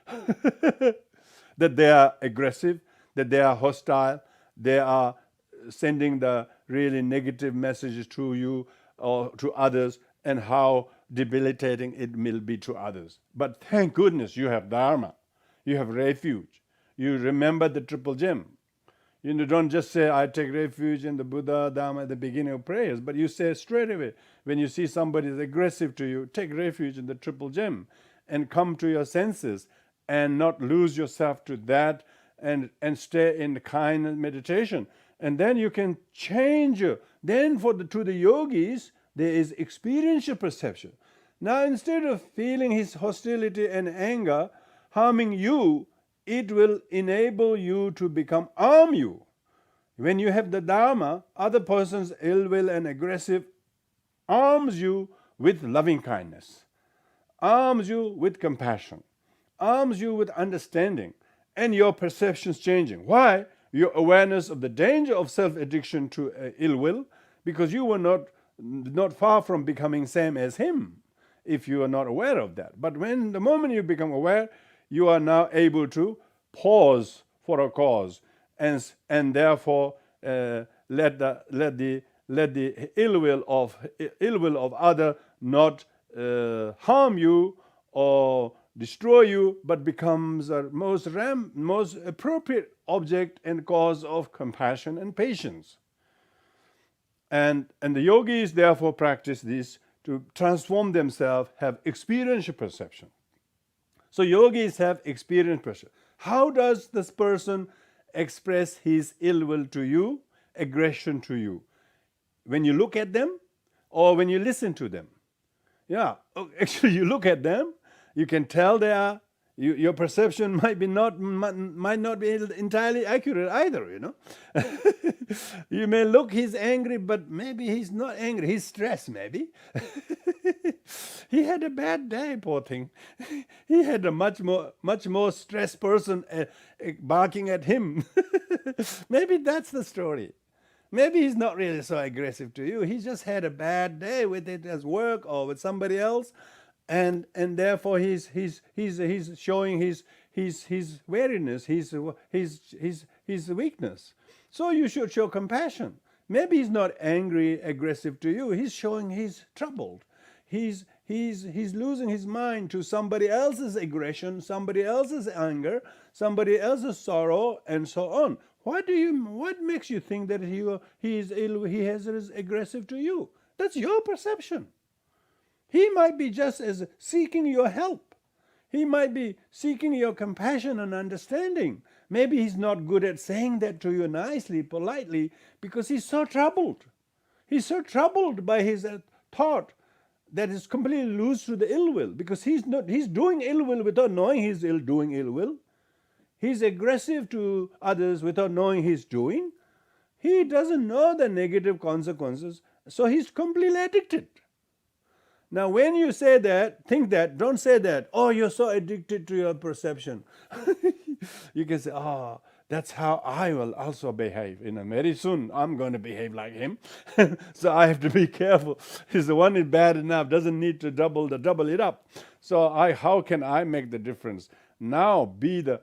A: that they are aggressive, that they are hostile, they are sending the really negative messages to you or to others, and how debilitating it will be to others. But thank goodness you have Dharma, you have refuge, you remember the triple gem. You don't just say, I take refuge in the Buddha, Dharma at the beginning of prayers, but you say straight away, when you see somebody is aggressive to you, take refuge in the triple gem and come to your senses and not lose yourself to that, and stay in the kind meditation. And then you can change. Then to the yogis, there is experiential perception. Now, instead of feeling his hostility and anger harming you, it will enable you to arm you. When you have the Dharma, other person's ill will and aggressive arms you with loving kindness, arms you with compassion, arms you with understanding, and your perceptions changing. Why? Your awareness of the danger of self-addiction to ill will, because you were not far from becoming same as him if you are not aware of that. But the moment you become aware, you are now able to pause for a cause, and therefore let the ill will of other not harm you or destroy you, but becomes a most appropriate object and cause of compassion and patience. And the yogis therefore practice this to transform themselves, have experiential perception. So yogis have experiential perception. How does this person express his ill will to you, aggression to you? When you look at them or when you listen to them? Yeah, actually you look at them, you can tell your perception might not be entirely accurate either, You may look, he's angry, but maybe he's not angry. He's stressed, maybe. He had a bad day, poor thing. He had a much more stressed person barking at him. Maybe that's the story. Maybe he's not really so aggressive to you. He just had a bad day with it as work or with somebody else, and therefore he's showing his weariness, his weakness. So you should show compassion. Maybe he's not angry, aggressive to you. He's showing he's troubled. He's losing his mind to somebody else's aggression, somebody else's anger, somebody else's sorrow, and so on. What makes you think that he is aggressive to you? That's your perception. He might be just as seeking your help. He might be seeking your compassion and understanding. Maybe he's not good at saying that to you nicely, politely, because he's so troubled. He's so troubled by his thought that is completely loose to the ill will, because he's doing ill will without knowing he's doing ill will. He's aggressive to others without knowing he's doing. He doesn't know the negative consequences, so he's completely addicted. Now, when you say that, think that, don't say that, oh, you're so addicted to your perception. You can say, oh, that's how I will also behave. Very soon I'm going to behave like him. So I have to be careful. He's the one who's bad enough, doesn't need to double it up. So how can I make the difference? Now be the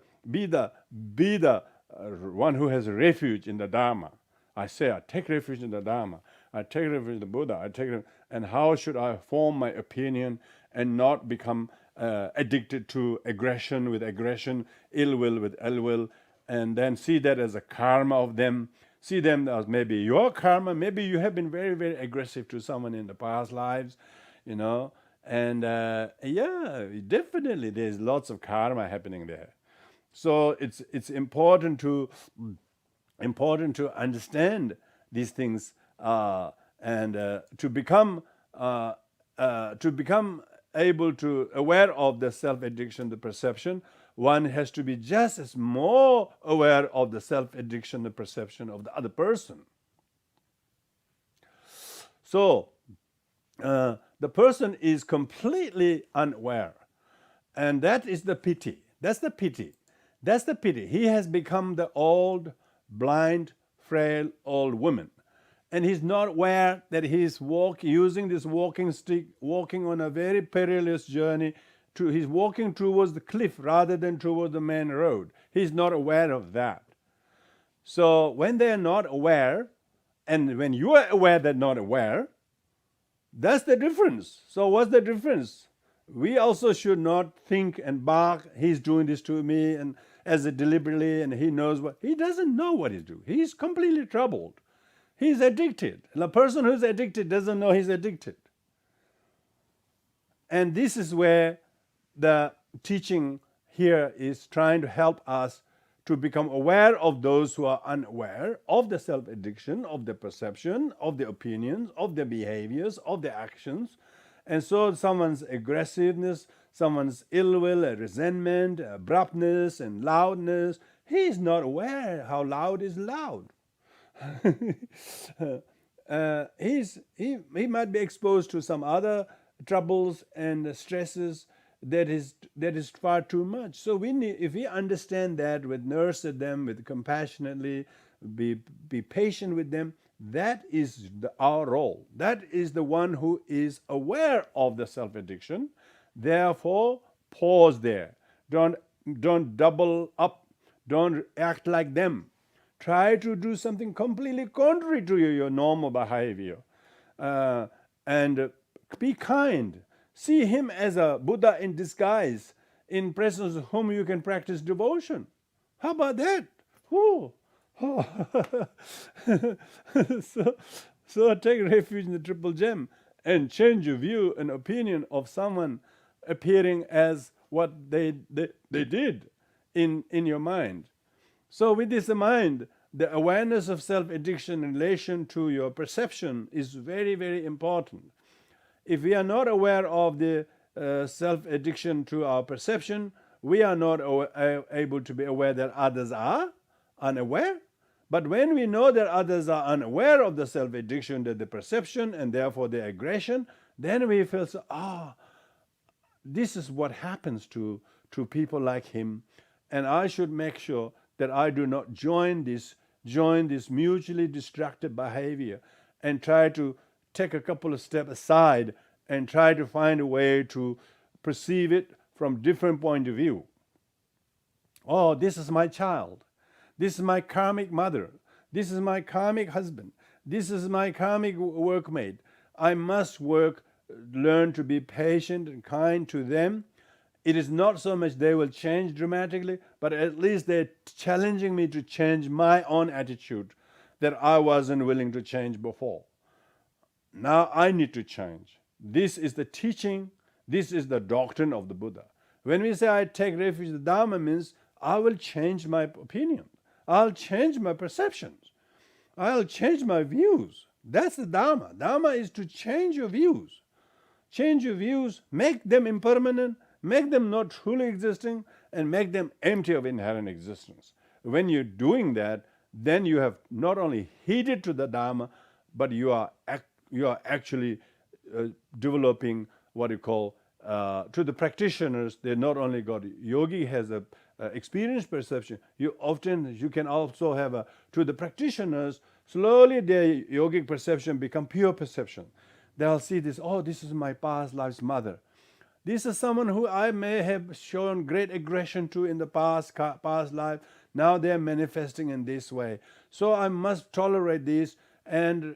A: one who has refuge in the Dharma. I say, I take refuge in the Dharma. I take refuge in the Buddha. And how should I form my opinion and not become addicted to aggression with aggression, ill will with ill will, and then see that as a karma of them. See them as maybe your karma. Maybe you have been very, very aggressive to someone in the past lives, And definitely there's lots of karma happening there. So it's important to understand these things and to become able to aware of the self-addiction, the perception, one has to be just as more aware of the self-addiction, the perception of the other person. So the person is completely unaware, and that is the pity. That's the pity. That's the pity. He has become the old, blind, frail old woman, and he's not aware that he's using this walking stick, walking on a very perilous journey. He's walking towards the cliff rather than towards the main road. He's not aware of that. So when they are not aware, and when you are aware they're not aware, that's the difference. So what's the difference? We also should not think and bark, he's doing this to me, and as it deliberately, and he knows what. He doesn't know what he's doing. He's completely troubled. He's addicted. And a person who's addicted doesn't know he's addicted. And this is where the teaching here is trying to help us to become aware of those who are unaware of the self-addiction, of the perception, of the opinions, of the behaviors, of the actions. And so someone's aggressiveness, someone's ill will, resentment, abruptness, and loudness, he's not aware how loud is loud. He might be exposed to some other troubles and stresses that is far too much. So if we understand that, nurse them with compassionately, be patient with them. That is our role. That is the one who is aware of the self-addiction. Therefore, pause there. Don't double up. Don't act like them. Try to do something completely contrary to your normal behavior. And be kind. See him as a Buddha in disguise, in presence of whom you can practice devotion. How about that? Oh. So take refuge in the Triple Gem and change your view and opinion of someone appearing as what they did in your mind. So with this in mind, the awareness of self-addiction in relation to your perception is very, very important. If we are not aware of the self-addiction to our perception, we are not able to be aware that others are unaware. But when we know that others are unaware of the self-addiction, that the perception, and therefore the aggression, then we feel this is what happens to people like him, and I should make sure that I do not join this mutually destructive behavior and try to take a couple of steps aside and try to find a way to perceive it from different point of view. Oh, this is my child. This is my karmic mother. This is my karmic husband. This is my karmic workmate. I must learn to be patient and kind to them. It is not so much they will change dramatically, but at least they're challenging me to change my own attitude that I wasn't willing to change before. Now I need to change. This is the teaching. This is the doctrine of the Buddha. When we say I take refuge in the Dharma, means I will change my opinion. I'll change my perceptions. I'll change my views. That's the Dharma. Dharma is to change your views. Change your views, make them impermanent, make them not truly existing, and make them empty of inherent existence. When you're doing that, then you have not only heeded to the Dharma, but you are actually developing what you call, to the practitioners, they not only got, yogi has a experienced perception, you can also have to the practitioners, slowly their yogic perception become pure perception. They'll see this, oh, this is my past life's mother. This is someone who I may have shown great aggression to in the past life. Now they are manifesting in this way. So I must tolerate this and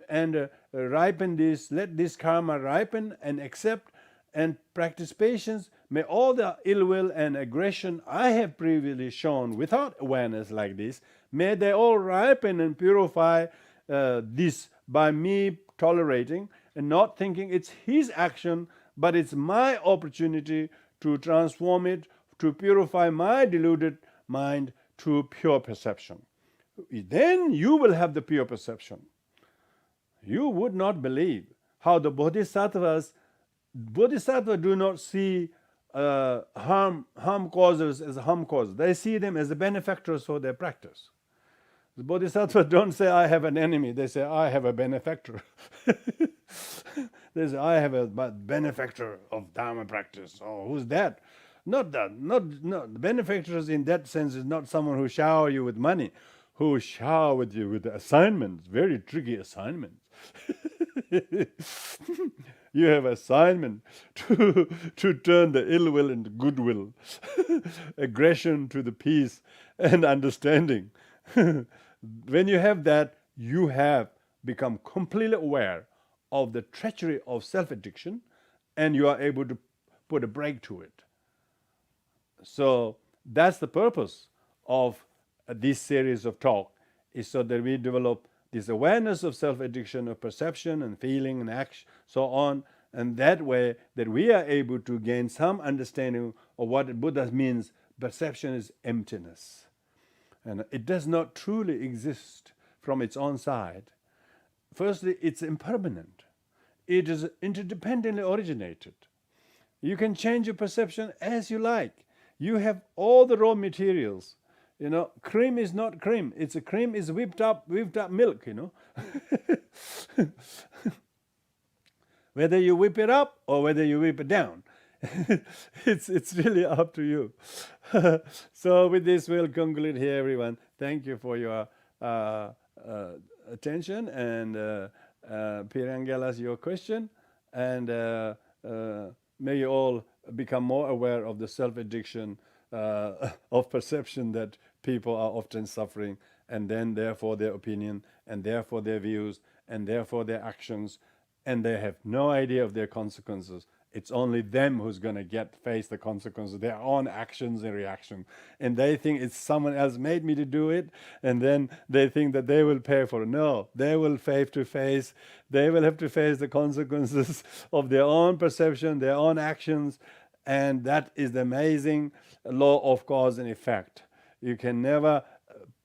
A: ripen this, let this karma ripen and accept and practice patience. May all the ill will and aggression I have previously shown without awareness like this, may they all ripen and purify this by me tolerating and not thinking it's his action, but it's my opportunity to transform it, to purify my deluded mind to pure perception. Then you will have the pure perception. You would not believe how the bodhisattvas do not see harm causers as harm causers. They see them as the benefactors for their practice. The bodhisattvas don't say, I have an enemy. They say, I have a benefactor. They say, I have a benefactor of Dharma practice. Oh, who's that? Not that. Not benefactors in that sense is not someone who shower you with money, who shower with you with assignments, very tricky assignments. You have assignment to turn the ill will into goodwill, aggression to the peace and understanding. When you have that, you have become completely aware of the treachery of self-addiction, and you are able to put a break to it. So that's the purpose of this series of talk, is so that we develop this awareness of self-addiction, of perception and feeling and action, so on, and that way that we are able to gain some understanding of what Buddha means. Perception is emptiness, and it does not truly exist from its own side. Firstly, it's impermanent. It is interdependently originated. You can change your perception as you like. You have all the raw materials. Cream is not cream. It's a cream is whipped up milk. Whether you whip it up or whether you whip it down, it's really up to you. So with this, we'll conclude here, everyone. Thank you for your attention, and Pirangelas, your question, and may you all become more aware of the self-addiction of perception that people are often suffering, and then therefore their opinion, and therefore their views, and therefore their actions, and they have no idea of their consequences. It's only them who's going to face the consequences, their own actions and reactions. And they think it's someone else made me to do it, and then they think that they will pay for it. No, they will have to face the consequences of their own perception, their own actions, and that is the amazing law of cause and effect. You can never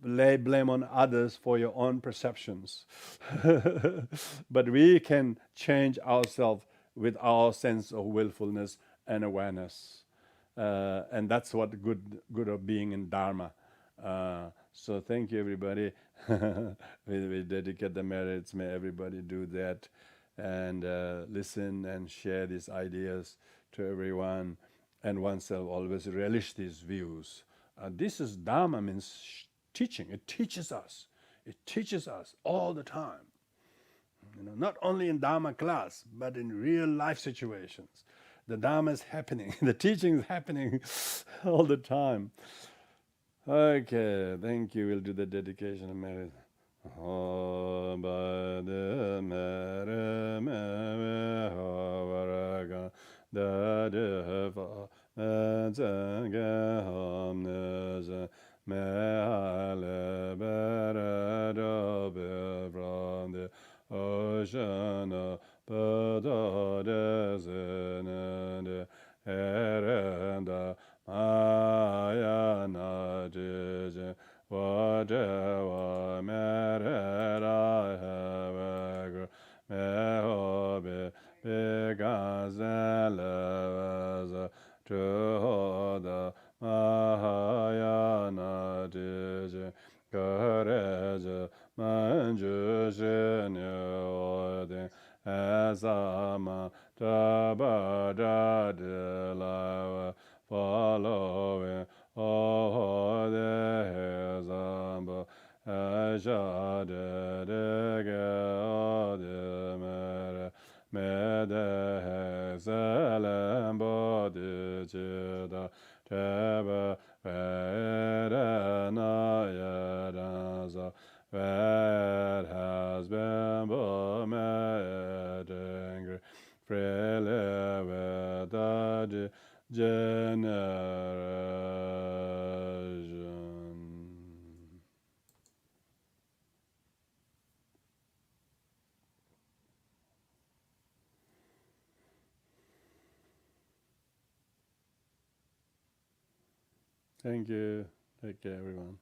A: lay blame on others for your own perceptions. But we can change ourselves with our sense of willfulness and awareness. And that's what good of being in Dharma. So thank you, everybody. We dedicate the merits. May everybody do that, and listen and share these ideas to everyone, and oneself always relish these views. This is Dharma, means teaching. It teaches us. It teaches us all the time. Not only in Dharma class, but in real life situations. The Dharma is happening. The teaching is happening all the time. Okay, thank you. We'll do the dedication of merit. Oceana Buddha Desenende Erenda Mayana Jije Wadewa Merera Hevegr Mehobe Begazelevaza Truhoda Mahayana Jije Courage Manju Shinyo Asama Tabada de Lava following all the Hezamba Ashade de Gade Mere Mede Hezelem Bodi Chida Teba Verena Yadaza where has been bomed freely without generation. Thank you. Take care, everyone.